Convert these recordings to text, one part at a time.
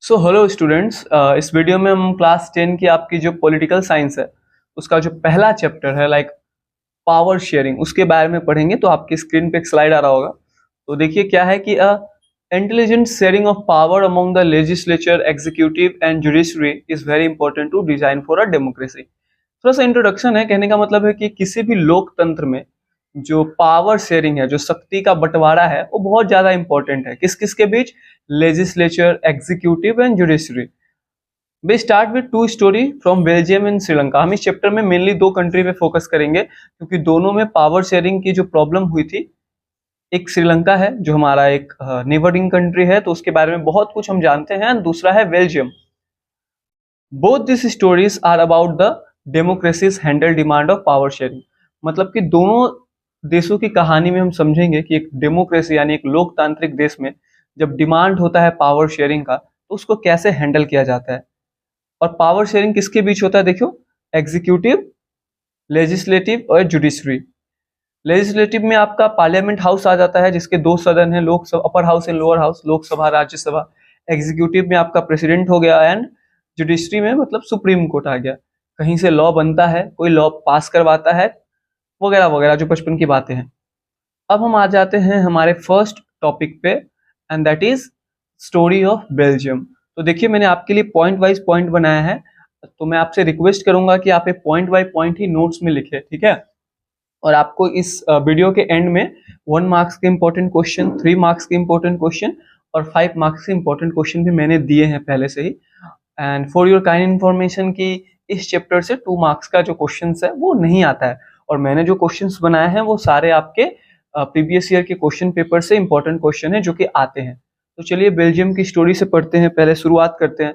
So hello students, इस video में हम क्लास 10 की आपकी जो पॉलिटिकल साइंस है उसका जो पहला चैप्टर है लाइक पावर शेयरिंग उसके बारे में पढ़ेंगे। तो आपकी स्क्रीन पे एक स्लाइड आ रहा होगा। तो देखिए क्या है कि intelligent sharing of power among the legislature, executive and judiciary is very important to design for a democracy. थोड़ा सा इंट्रोडक्शन है, कहने का मतलब है कि किसी भी लोकतंत्र में जो पावर शेयरिंग है, जो शक्ति का बंटवारा है, वो बहुत ज्यादा इंपॉर्टेंट है। किस किस के बीच? Legislature, executive and judiciary. We start with two story from Belgium and Sri Lanka. हम इस चैप्टर में मेनली दो कंट्री पे फोकस करेंगे क्योंकि दोनों में पावर शेयरिंग की जो प्रॉब्लम हुई थी, एक श्रीलंका है जो हमारा एक नेबरिंग कंट्री है, तो उसके बारे में बहुत कुछ हम जानते हैं। दूसरा है Belgium. Both this stories are about the democracies handle demand of power sharing. मतलब कि दोनों देशों की कहानी में हम समझेंगे कि एक डेमोक्रेसी यानी एक लोकतांत्रिक देश में जब डिमांड होता है पावर शेयरिंग का, तो उसको कैसे हैंडल किया जाता है। और पावर शेयरिंग किसके बीच होता है? देखो, एग्जीक्यूटिव, लेजिस्लेटिव और जुडिशरी। लेजिस्लेटिव में आपका पार्लियामेंट हाउस आ जाता है जिसके दो सदन है, Lok Sabha, upper house and lower house, Lok Sabha, Rajya Sabha. Executive में आपका प्रेसिडेंट हो गया एंड जुडिशरी में मतलब सुप्रीम कोर्ट आ गया। कहीं से लॉ बनता है, कोई लॉ पास करवाता है, वगैरह वगैरह, जो बचपन की बातें हैं। अब हम आ जाते हैं हमारे फर्स्ट टॉपिक पे and that is story of Belgium. तो देखिए मैंने आपके लिए पॉइंट वाइज पॉइंट बनाया है, तो मैं आपसे रिक्वेस्ट करूंगा कि आप एक point by point he notes में लिखें, ठीक है। और आपको इस वीडियो के एंड में 1 मार्क्स के इंपॉर्टेंट क्वेश्चन, 3 मार्क्स के इंपॉर्टेंट क्वेश्चन और 5 मार्क्स के इंपॉर्टेंट क्वेश्चन भी मैंने दिए हैं पहले से ही। And for your kind information की इस चैप्टर से 2 मार्क्स का जो क्वेश्चन है वो नहीं आता है, और मैंने जो क्वेश्चंस बनाए हैं वो सारे आपके प्रीवियस ईयर के क्वेश्चन पेपर से इंपॉर्टेंट क्वेश्चन है जो कि आते हैं। तो चलिए बेल्जियम की स्टोरी से पढ़ते हैं, पहले शुरुआत करते हैं।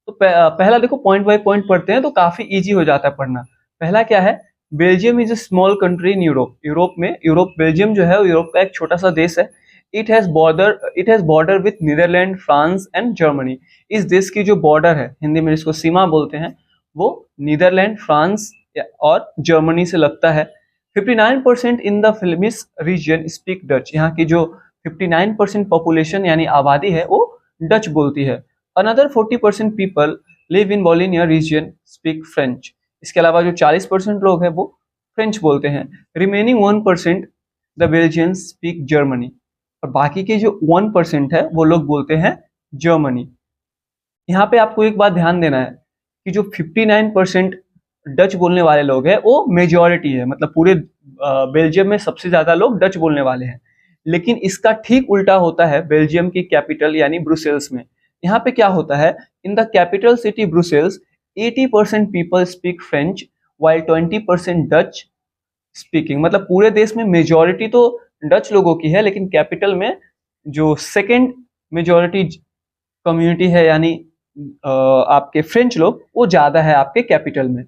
तो पहला देखो, पॉइंट बाय पॉइंट पढ़ते हैं तो काफी इजी हो जाता है पढ़ना। पहला क्या है? Belgium is a small country in Europe. Europe Belgium जो है वो यूरोप का एक छोटा सा देश है। It has border with Netherland, France and Germany. इस देश की जो बॉर्डर है, हिंदी में इसको सीमा बोलते हैं, वो नीदरलैंड, फ्रांस और जर्मनी से लगता है। 59% in the Flemish region speak Dutch. यहाँ की जो 59% पॉपुलेशन यानी आबादी है वो डच बोलती है। Another 40% people live in Wallonia region speak French. इसके अलावा जो 40% लोग हैं वो फ्रेंच बोलते हैं। Remaining 1% the Belgians speak Germany. और बाकी के जो 1% है वो लोग बोलते हैं जर्मनी। यहाँ पे आपको एक बात ध्यान देना है कि जो 59% डच बोलने वाले लोग हैं वो मेजॉरिटी है, मतलब पूरे बेल्जियम में सबसे ज्यादा लोग डच बोलने वाले हैं। लेकिन इसका ठीक उल्टा होता है बेल्जियम की कैपिटल यानी ब्रुसेल्स में। यहाँ पे क्या होता है? In the capital city Brussels 80% people speak French while 20% Dutch speaking. मतलब पूरे देश में मेजॉरिटी तो डच लोगों की है, लेकिन कैपिटल में जो सेकेंड मेजॉरिटी कम्युनिटी है यानी आपके फ्रेंच लोग, वो ज्यादा है आपके कैपिटल में।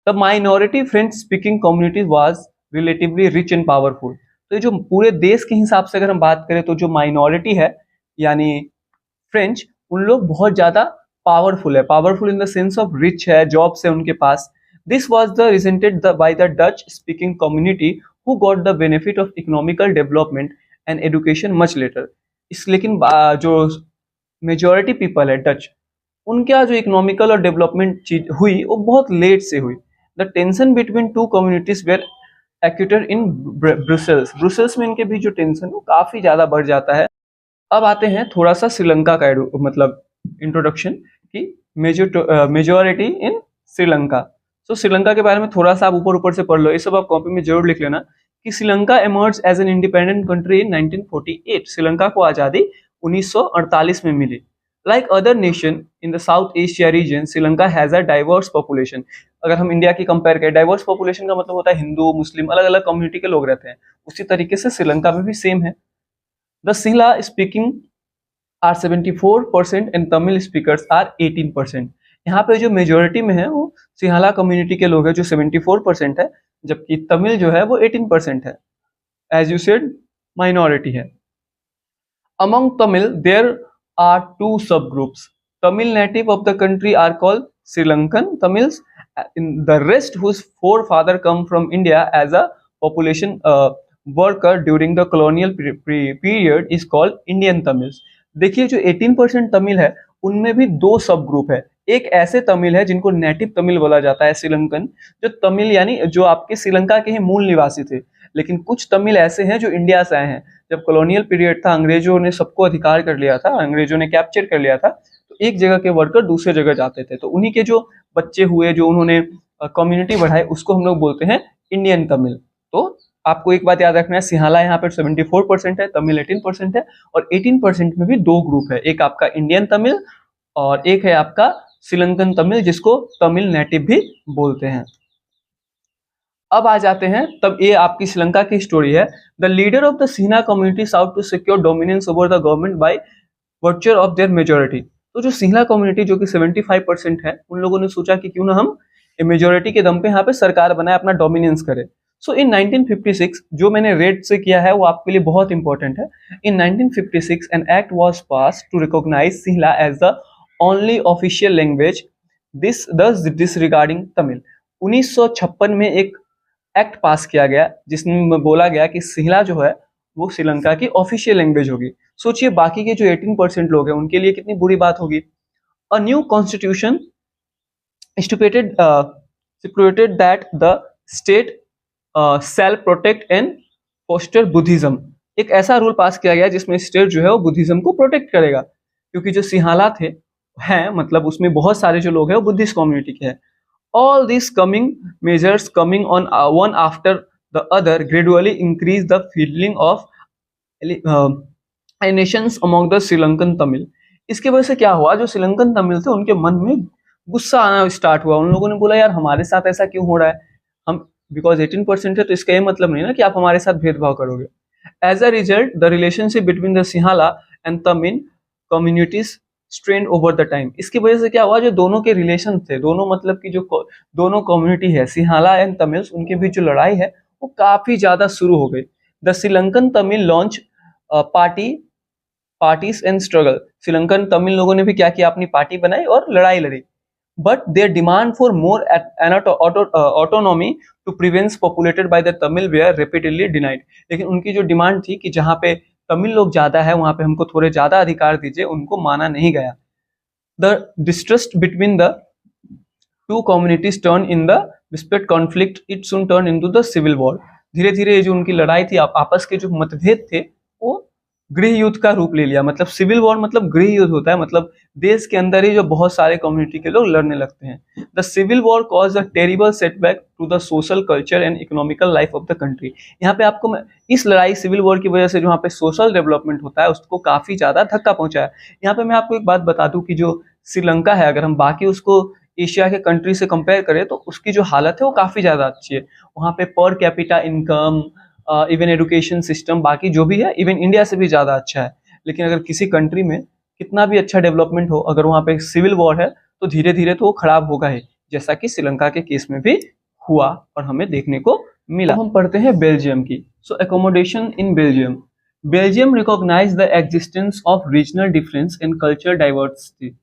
The minority French speaking community was relatively rich and powerful. तो ये जो पूरे देश के हिसाब से अगर हम बात करें तो जो माइनॉरिटी है यानी फ्रेंच, उन लोग बहुत ज्यादा पावरफुल है। Powerful in the sense of rich है, जॉब्स है उनके पास। This was the resented by the Dutch speaking community who got the benefit of economical development and education much later. इस लेकिन जो मेजॉरिटी पीपल है डच, उनका जो इकोनॉमिकल और डेवलपमेंट चीज हुई वो बहुत लेट से हुई। The tension between two communities were acuter in Brussels. Brussels में इनके बीच जो टेंशन वो काफी ज्यादा बढ़ जाता है। अब आते हैं थोड़ा सा श्रीलंका का मतलब इंट्रोडक्शन की मेजोरिटी इन श्रीलंका। तो श्रीलंका के बारे में थोड़ा सा आप ऊपर ऊपर से पढ़ लो, ये सब आप कॉपी में जरूर लिख लेना कि Sri Lanka emerge as an independent country in 1948। Sri Lanka को आजादी 1948 में मिली। Like other nation in the South Asia region, Sri Lanka has a diverse population. अगर हम इंडिया की कंपेयर करें, डाइवर्स पॉपुलेशन का मतलब होता है हिंदू, मुस्लिम, अलग अलग कम्युनिटी के लोग रहते हैं। उसी तरीके से श्रीलंका में भी सेम है। The Sinhala speaking are 74% and Tamil speakers are 18%। यहाँ पे जो मेजोरिटी में है वो सिंहाला कम्युनिटी के लोग हैं जो 74% है, जबकि तमिल जो है वो 18% है। एज यू सेड, माइनॉरिटी है। Among Tamil there are two subgroups. Tamil native of the country are called Sri Lankan Tamils. In the rest whose forefather come from India as a population worker during the colonial period is called Indian Tamils. देखिए जो 18% तमिल है उनमें भी दो सब group है। एक ऐसे तमिल है जिनको नेटिव तमिल बोला जाता है, श्रीलंकन, जो तमिल यानी जो आपके श्रीलंका के ही मूल निवासी थे। लेकिन कुछ तमिल ऐसे हैं जो इंडिया से आए हैं। जब कॉलोनियल पीरियड था, अंग्रेजों ने सबको अधिकार कर लिया था, अंग्रेजों ने कैप्चर कर लिया था, तो एक जगह के वर्कर दूसरे जगह जाते थे, तो उन्हीं के जो बच्चे हुए, जो उन्होंने कम्युनिटी बढ़ाई, उसको हम लोग बोलते हैं इंडियन तमिल। तो आपको एक बात याद रखना है, सिंहाला यहाँ पर 74% है, तमिल 18% है, और 18% में भी दो ग्रुप है, एक आपका इंडियन तमिल और एक है आपका श्रीलंकन तमिल, जिसको तमिल नेटिव भी बोलते हैं। अब आ जाते हैं, तब ये आपकी श्रीलंका की स्टोरी है। The leader of the Sinha community sought to secure dominance over the government by वर्चर ऑफ देयर मेजोरिटी। तो जो सिन्हा कम्युनिटी जो कि 75% है, उन लोगों ने सोचा कि क्यों ना हम मेजोरिटी के दम पे यहाँ पे सरकार बनाए, अपना डोमिनेंस करे। सो इन 1956, जो मैंने रेड से किया है वो आपके लिए बहुत इंपॉर्टेंट है। In 1956 an act was passed to recognise Sinhala as the only official language disregarding Tamil. 1956 में एक एक्ट पास किया गया जिसमें बोला गया कि सिंहला जो है वो श्रीलंका की ऑफिशियल लैंग्वेज होगी। सोचिए बाकी के जो 18% लोग हैं उनके लिए कितनी बुरी बात होगी। A new constitution stipulated that the state shall protect and foster Buddhism। एक ऐसा रूल पास किया गया जिसमें स्टेट जो है वो बुद्धिज्म को प्रोटेक्ट करेगा, क्योंकि जो सिंहाला थे हैं, मतलब उसमें बहुत सारे जो लोग हैं वो बुद्धिस्ट कम्युनिटी के हैं। All these coming measures coming on one after the other gradually increase the feeling of alienations among the Sri Lankan Tamil। इसके वजह से क्या हुआ, जो श्रीलंकन तमिल थे उनके मन में गुस्सा आना स्टार्ट हुआ। उन लोगों ने बोला यार हमारे साथ ऐसा क्यों हो रहा है, हम बिकॉज 18% है तो इसका ये मतलब नहीं ना कि आप हमारे साथ भेदभाव करोगे। As a result the relationship between the Sinhala and Tamil communities strain over the time. इसकी वजह से क्या हुआ, जो दोनों के रिलेशन थे, दोनों मतलब कि जो दोनों कम्युनिटी है सिंहाला एंड तमिल, उनके बीच जो लड़ाई है वो काफी ज्यादा शुरू हो गई। The Sri Lankan Tamil launch parties and struggle. Sri Lankan Tamil लोगों ने भी क्या किया, अपनी पार्टी बनाई और लड़ाई लड़ी। But their demand for more autonomy to provinces populated by the Tamil were repeatedly denied. लेकिन उनकी जो डिमांड थी कि जहाँ पे तमिल लोग ज्यादा है वहां पे हमको थोड़े ज्यादा अधिकार दीजिए, उनको माना नहीं गया। The distrust between the two communities turn in the widespread conflict, it soon turn into the civil war. धीरे धीरे जो उनकी लड़ाई थी, आपस के जो मतभेद थे, वो गृह युद्ध का रूप ले लिया। मतलब सिविल वॉर मतलब गृह युद्ध होता है, मतलब देश के अंदर ही जो बहुत सारे कम्युनिटी के लोग लड़ने लगते हैं। The civil war cause a terrible setback to the social culture and economical life of the country. यहाँ पे आपको इस लड़ाई सिविल वॉर की वजह से जो यहाँ पे सोशल डेवलपमेंट होता है उसको काफी ज्यादा धक्का पहुंचा है। यहाँ पे मैं आपको एक बात बता दूं कि जो श्रीलंका है, अगर हम बाकी उसको एशिया के कंट्री से कंपेयर करें तो उसकी जो हालत है वो काफी ज्यादा अच्छी है। वहाँ पे per capita income, even education system, बाकी जो भी है इवन इंडिया से भी ज़्यादा अच्छा है। लेकिन अगर किसी कंट्री में कितना भी अच्छा डेवलपमेंट हो, अगर वहाँ पे सिविल वॉर है तो धीरे धीरे तो वो खराब होगा ही, जैसा कि श्रीलंका के केस में भी हुआ और हमें देखने को मिला। हम पढ़ते हैं बेल्जियम की। So accommodation in Belgium. Belgium recognise the existence of regional difference in culture diversity.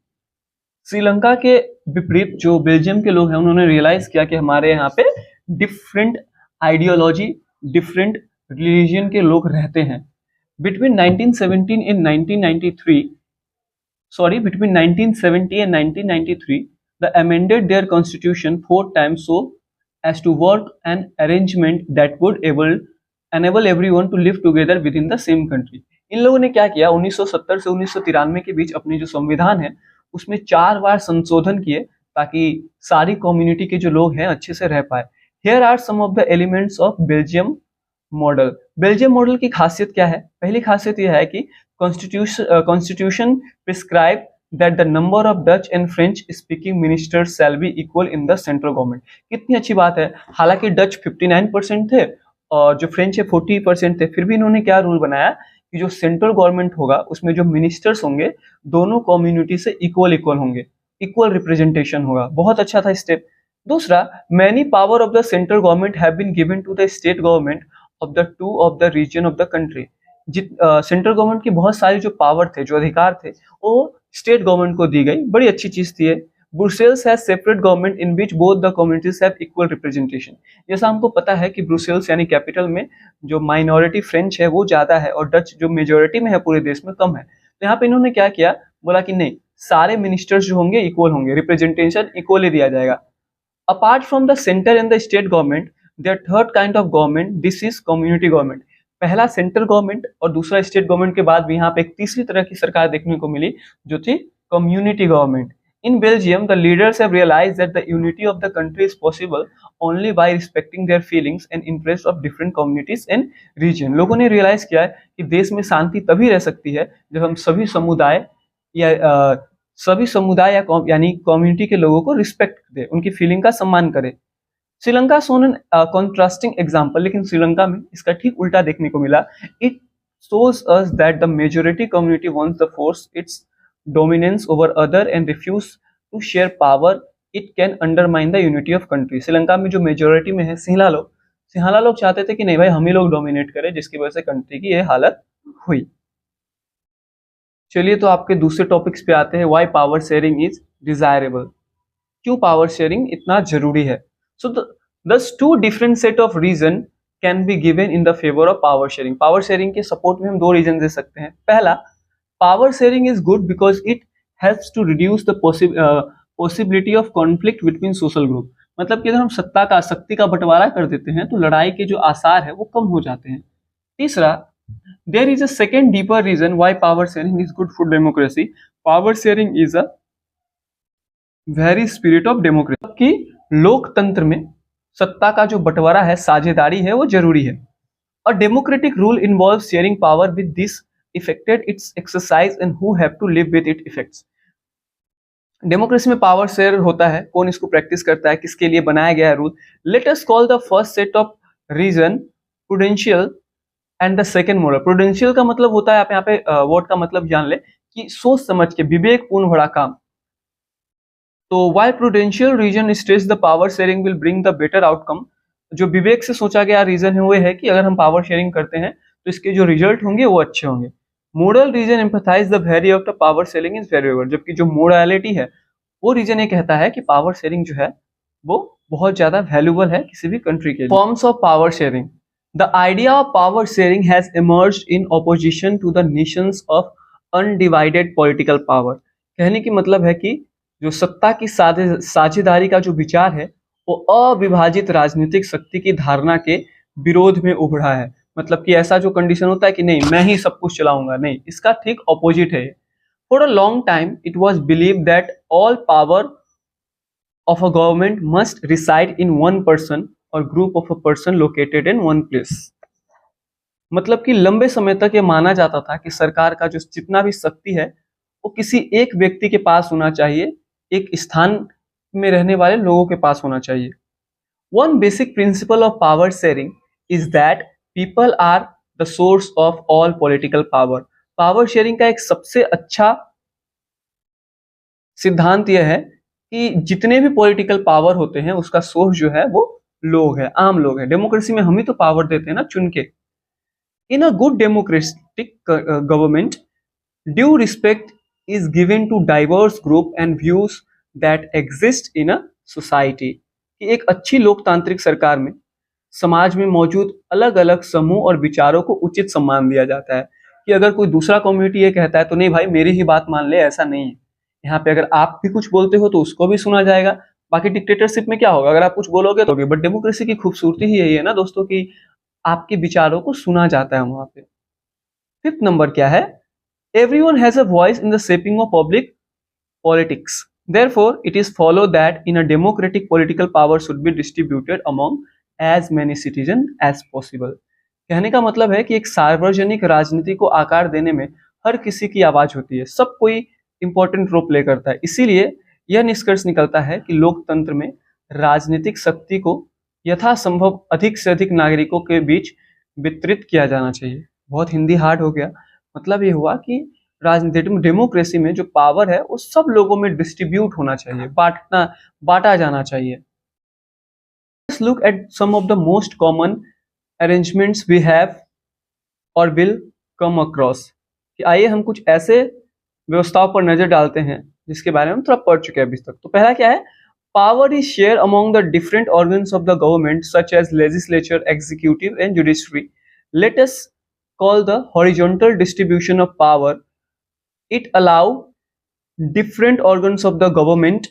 Sri Lanka के विपरीत जो बेल्जियम के लोग हैं उन्होंने रियलाइज किया कि हमारे यहाँ पे डिफरेंट आइडियोलॉजी, डिफरेंट रिलीजन के लोग रहते हैं। Between 1917 and 1993, sorry between 1970 and 1993 the amended their constitution 4 times so as to work an arrangement that would enable everyone to live together within the same country। इन लोगों ने क्या किया, 1970 से 1993 के बीच अपनी जो संविधान है उसमें 4 बार संशोधन किए ताकि सारी कम्युनिटी के जो लोग हैं अच्छे से रह पाए। Here are some of the elements of Belgium model. Belgium model की खासियत क्या है? पहली खासियत यह है कि constitution prescribe that the number of Dutch and French speaking ministers shall be equal in the central government. कितनी अच्छी बात है। हालांकि डच 59% थे और जो फ्रेंच है 40% थे, फिर भी इन्होंने क्या रूल बनाया कि जो सेंट्रल गवर्नमेंट होगा उसमें जो मिनिस्टर्स होंगे दोनों कम्युनिटी से इक्वल होंगे, इक्वल रिप्रेजेंटेशन होगा। बहुत अच्छा था स्टेप। दूसरा, many power of the central government have been given to the state government of the two of the region of the country. Central government की बहुत सारी जो पावर थे, जो अधिकार थे, वो स्टेट गवर्नमेंट को दी गई। बड़ी अच्छी चीज थी ये। Brussels has separate government in which both the communities have equal representation. जैसा हमको पता है कि ब्रुसेल्स यानी कैपिटल में जो माइनॉरिटी फ्रेंच है वो ज्यादा है और डच जो मेजोरिटी में है पूरे देश में कम है। तो यहाँ पे इन्होंने क्या किया, बोला कि नहीं, सारे मिनिस्टर्स जो होंगे इक्वल होंगे, रिप्रेजेंटेशन इक्वली दिया जाएगा। Apart from the centre and the state government, there third kind of government, this is community government. पहला सेंट्रल गवर्नमेंट और दूसरा स्टेट गवर्नमेंट के बाद भी यहाँ पे एक तीसरी तरह की सरकार देखने को मिली जो थी community government. In Belgium, the leaders have realized that the unity of the country is possible only by respecting their feelings and interests of different communities and region। लोगों ने रियलाइज किया है कि देश में शांति तभी रह सकती है जब हम सभी समुदाय या यानी कम्युनिटी के लोगों को रिस्पेक्ट दें, उनकी फीलिंग का सम्मान करें। श्रीलंका सोन एन कॉन्ट्रास्टिंग एग्जाम्पल, लेकिन श्रीलंका में इसका ठीक उल्टा देखने को मिला। It shows us that the majority community wants to force its dominance over other and refuse to share power, it can undermine the unity of country। Sri Lanka में जो मेजोरिटी में है सिंहाला लोग चाहते थे कि नहीं भाई हम ही लोग डोमिनेट करें, जिसकी वजह से कंट्री की ये हालत हुई। चलिए तो आपके दूसरे टॉपिक्स पे आते हैं, why power sharing is desirable. क्यों पावर शेयरिंग इतना जरूरी है? सो thus two different set of reason can be given in the favor of power sharing। Power sharing के सपोर्ट में हम दो रीजन दे सकते हैं। पहला, power sharing is good because it helps to reduce the possibility of conflict between social group. मतलब कि अगर हम शक्ति का बंटवारा कर देते हैं तो लड़ाई के जो आसार है वो कम हो जाते हैं। तीसरा, there is a second deeper reason why power sharing is good for democracy. Power sharing is a very spirit of democracy. कि लोकतंत्र में सत्ता का जो बंटवारा है, साझेदारी है, वो जरूरी है। और democratic rule involve sharing power with this affected its exercise and who have to live with it effects. Democracy में पावर शेयर होता है, कौन इसको प्रैक्टिस करता है, किसके लिए बनाया गया है rule. Let us call the first set of reason prudential and the second moral. Prudential का मतलब होता है, आप यहाँ पे वर्ड का मतलब जान ले कि सोच समझ के, विवेकपूर्ण बड़ा काम। तो while prudential reason states the power sharing will bring the better outcome, जो विवेक से सोचा गया रीजन है वो है कि अगर हम पावर शेयरिंग करते हैं तो इसके जो रिजल्ट होंगे वो अच्छे होंगे। Moral reason emphasise the value of the power sharing is very over. जबकि जो मोरालिटी है वो रीजन ये कहता है कि पावर शेयरिंग जो है वो बहुत ज्यादा वैल्यूबल है किसी भी कंट्री के लिए। Forms of power sharing. The idea of power sharing has emerged in opposition to the nations of undivided political power. कहने की मतलब है कि जो सत्ता की साझेदारी का जो विचार है वो अविभाजित राजनीतिक शक्ति की धारणा के विरोध में उभरा है। मतलब कि ऐसा जो कंडीशन होता है कि नहीं मैं ही सब कुछ चलाऊंगा, नहीं, इसका ठीक ऑपोजिट है। For a long time it was believe that all power of a government must reside in one person और group of a person located in one place. मतलब कि लंबे समय तक ये माना जाता था कि सरकार का जो जितना भी शक्ति है वो किसी एक व्यक्ति के पास होना चाहिए, एक स्थान में रहने वाले लोगों के पास होना चाहिए। One basic principle of power sharing is that people are the source of all political power. Power sharing का एक सबसे अच्छा सिद्धांत यह है कि जितने भी पॉलिटिकल पावर होते हैं उसका सोर्स जो है वो लोग है, आम लोग है। डेमोक्रेसी में हम ही तो पावर देते हैं ना चुन के। In a good democratic government due respect is given to diverse group and views that exist in a society। कि एक अच्छी लोकतांत्रिक सरकार में समाज में मौजूद अलग अलग समूह और विचारों को उचित सम्मान दिया जाता है। कि अगर कोई दूसरा कम्युनिटी ये कहता है तो नहीं भाई मेरी ही बात मान ले, ऐसा नहीं है। यहाँ पे अगर आप भी कुछ बोलते हो तो उसको भी सुना जाएगा। बाकी डिक्टेटरशिप में क्या होगा, अगर आप कुछ बोलोगे तो भी। बट डेमोक्रेसी की खूबसूरती ही यही है ना दोस्तों कि आपके विचारों को सुना जाता है वहां पे। फिफ्थ नंबर क्या है, everyone has a voice in the shaping of public politics। Therefore, it is followed that in a democratic political power should be distributed among as many citizens as possible। कहने का मतलब है कि एक सार्वजनिक राजनीति को आकार देने में हर किसी की आवाज होती है, सब कोई इंपॉर्टेंट रोल प्ले करता है। इसीलिए यह निष्कर्ष निकलता है कि लोकतंत्र में राजनीतिक शक्ति को यथासंभव अधिक से अधिक नागरिकों के बीच वितरित किया जाना चाहिए। बहुत हिंदी हार्ड हो गया। मतलब ये हुआ कि राजनीतिक डेमोक्रेसी में जो पावर है वो सब लोगों में डिस्ट्रीब्यूट होना चाहिए, बांटा जाना चाहिए। Let's look at some of the most common arrangements we have or will come across। कि आइए हम कुछ ऐसे व्यवस्थाओं पर नजर डालते हैं जिसके बारे में हम थोड़ा पढ़ चुके हैं अभी तक। तो पहला क्या है, power is share among the different organs of the government such as legislature, executive and judiciary. Let us called the horizontal distribution of power। It allow different organs of the government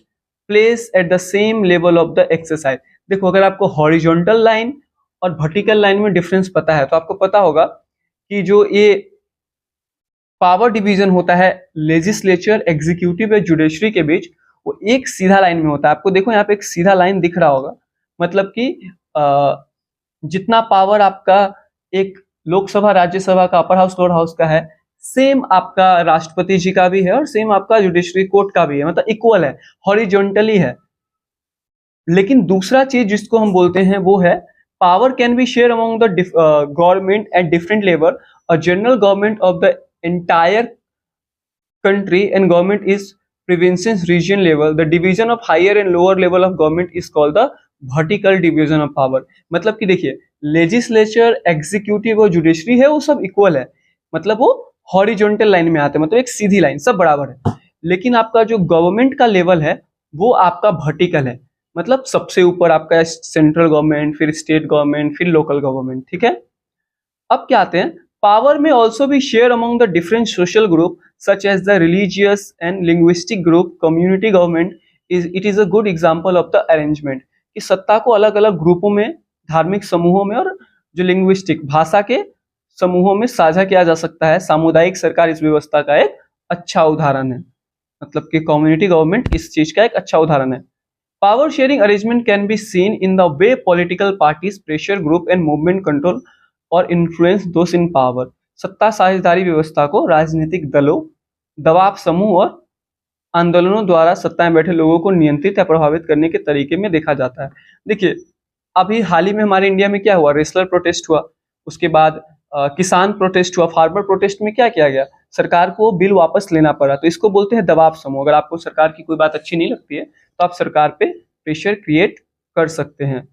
place at the same level of the exercise। देखो अगर आपको horizontal line और vertical line में difference पता है तो आपको पता होगा कि जो ये पावर डिवीजन होता है लेजिस्लेचर, एग्जीक्यूटिव या जुडिशरी के बीच, वो एक सीधा लाइन में होता है। आपको देखो यहाँ पे एक सीधा लाइन दिख रहा होगा, मतलब कि जितना पावर आपका एक लोकसभा राज्यसभा का अपर हाउस लोअर हाउस का है, सेम आपका राष्ट्रपति जी का भी है और सेम आपका जुडिशरी कोर्ट का भी है, मतलब इक्वल है, हॉरिजॉन्टली है। लेकिन दूसरा चीज जिसको हम बोलते हैं वो है power can be share among the government at different level. A general government of the entire country and government is provinces region level, the division of higher and lower level of government is called the vertical division of power। मतलब कि देखिए legislature, executive और judiciary है वो सब equal है, मतलब वो हॉरिजॉन्टल लाइन में आते हैं, मतलब एक सीधी लाइन, सब बराबर है। लेकिन आपका जो गवर्नमेंट का लेवल है वो आपका वर्टिकल है, मतलब सबसे ऊपर आपका सेंट्रल गवर्नमेंट, फिर स्टेट गवर्नमेंट, फिर लोकल गवर्नमेंट, ठीक है। अब क्या आते हैं, पावर में ऑल्सो भी share among the different social group such as the religious and linguistic group। community government is a good example of the arrangement कि सत्ता को अलग अलग ग्रुपों में, धार्मिक समूहों में और जो लिंग्विस्टिक भाषा के समूहों में साझा किया जा सकता है। सामुदायिक सरकार इस व्यवस्था का एक अच्छा उदाहरण है, मतलब कि कम्युनिटी गवर्नमेंट इस चीज का एक अच्छा उदाहरण है। Power sharing arrangement can be seen in the way political parties pressure group and movement control और इन्फ्लुएंस दोस इन पावर। सत्ता साझेदारी व्यवस्था को राजनीतिक दलों, दबाव समूह और आंदोलनों द्वारा सत्ता में बैठे लोगों को नियंत्रित या प्रभावित करने के तरीके में देखा जाता है। देखिए अभी हाल ही में हमारे इंडिया में क्या हुआ, रेसलर प्रोटेस्ट हुआ, उसके बाद किसान प्रोटेस्ट हुआ। फार्मर प्रोटेस्ट में क्या किया गया, सरकार को बिल वापस लेना पड़ा, तो इसको बोलते हैं दबाव समूह। अगर आपको सरकार की कोई बात अच्छी नहीं लगती है तो आप सरकार पे प्रेशर क्रिएट कर सकते हैं।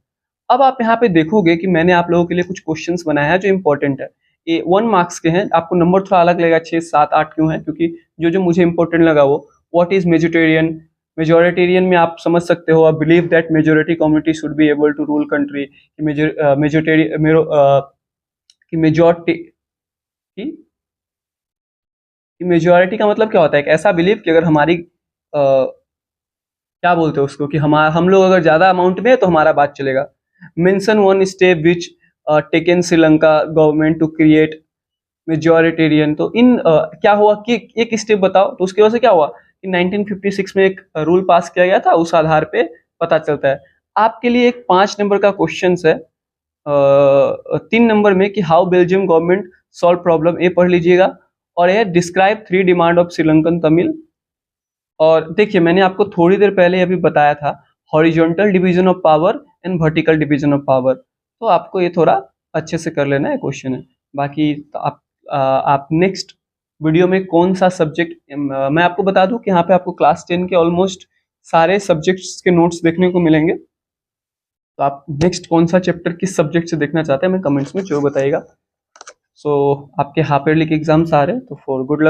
अब आप यहाँ पे देखोगे कि मैंने आप लोगों के लिए कुछ क्वेश्चंस बनाया है जो इंपॉर्टेंट है। ये 1 मार्क्स के हैं, आपको नंबर थोड़ा अलग लगेगा, 6, 7, 8 क्यों है, क्योंकि जो जो मुझे इंपॉर्टेंट लगा वो व्हाट इज मेजोरिटेरियन। मेजोरिटेरियन में आप समझ सकते हो, believe that majority community should be able to rule country. Majority का मतलब क्या होता है, एक ऐसा बिलीव कि अगर हमारी क्या बोलते हैं उसको, कि हम लोग अगर ज्यादा अमाउंट में है तो हमारा बात चलेगा। Mention one step which taken Sri Lanka government to create majoritarian. तो इन क्या हुआ कि एक स्टेप बताओ, तो उसकी वजह से क्या हुआ कि 1956 में एक रूल पास किया गया था, उस आधार पे पता चलता है। आपके लिए एक 5 नंबर का क्वेश्चन है 3 नंबर में कि how Belgium government solve problem, ये पढ़ लीजिएगा। और यह describe 3 demand of Sri Lankan Tamil. और देखिए मैंने आपको थोड़ी देर पहले अभी बताया था horizontal division of power and vertical division of power, तो आपको ये थोड़ा अच्छे से कर लेना है क्वेश्चन है। बाकी तो आप नेक्स्ट वीडियो में कौन सा सब्जेक्ट, मैं आपको बता दूं कि यहाँ पे आपको क्लास 10 के ऑलमोस्ट सारे सब्जेक्ट्स के नोट्स देखने को मिलेंगे। तो आप नेक्स्ट कौन सा चैप्टर किस सब्जेक्ट से देखना चाहते हैं, मैं कमेंट्स में जरूर बताइएगा। सो आपके हाफ ईयरली के एग्जाम्स आ रहे हैं, तो फॉर गुड लक।